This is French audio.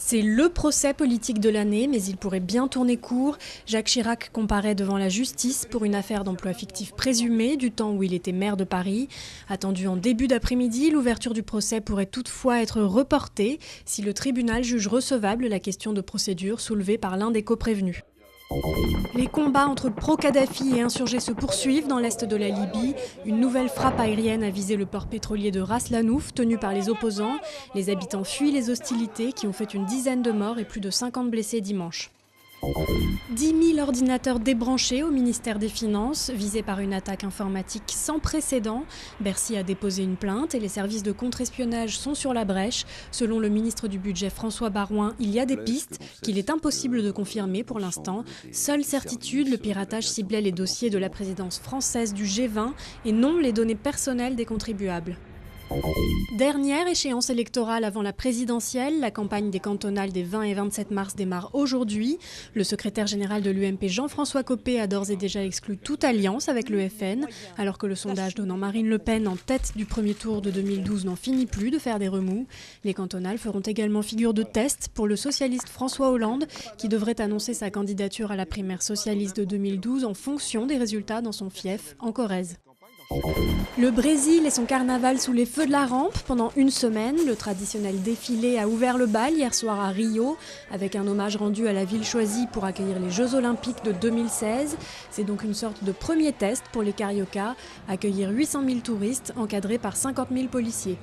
C'est le procès politique de l'année, mais il pourrait bien tourner court. Jacques Chirac comparaît devant la justice pour une affaire d'emploi fictif présumé du temps où il était maire de Paris. Attendu en début d'après-midi, l'ouverture du procès pourrait toutefois être reportée si le tribunal juge recevable la question de procédure soulevée par l'un des coprévenus. Les combats entre pro-Kadhafi et insurgés se poursuivent dans l'est de la Libye. Une nouvelle frappe aérienne a visé le port pétrolier de Ras Lanouf, tenu par les opposants. Les habitants fuient les hostilités qui ont fait une dizaine de morts et plus de 50 blessés dimanche. 10 000 ordinateurs débranchés au ministère des Finances, visés par une attaque informatique sans précédent. Bercy a déposé une plainte et les services de contre-espionnage sont sur la brèche. Selon le ministre du Budget François Baroin, il y a des pistes qu'il est impossible de confirmer pour l'instant. Seule certitude, le piratage ciblait les dossiers de la présidence française du G20 et non les données personnelles des contribuables. Dernière échéance électorale avant la présidentielle, la campagne des cantonales des 20 et 27 mars démarre aujourd'hui. Le secrétaire général de l'UMP Jean-François Copé a d'ores et déjà exclu toute alliance avec le FN, alors que le sondage donnant Marine Le Pen en tête du premier tour de 2012 n'en finit plus de faire des remous. Les cantonales feront également figure de test pour le socialiste François Hollande, qui devrait annoncer sa candidature à la primaire socialiste de 2012 en fonction des résultats dans son fief en Corrèze. Le Brésil et son carnaval sous les feux de la rampe pendant une semaine. Le traditionnel défilé a ouvert le bal hier soir à Rio, avec un hommage rendu à la ville choisie pour accueillir les Jeux Olympiques de 2016. C'est donc une sorte de premier test pour les cariocas, accueillir 800 000 touristes encadrés par 50 000 policiers.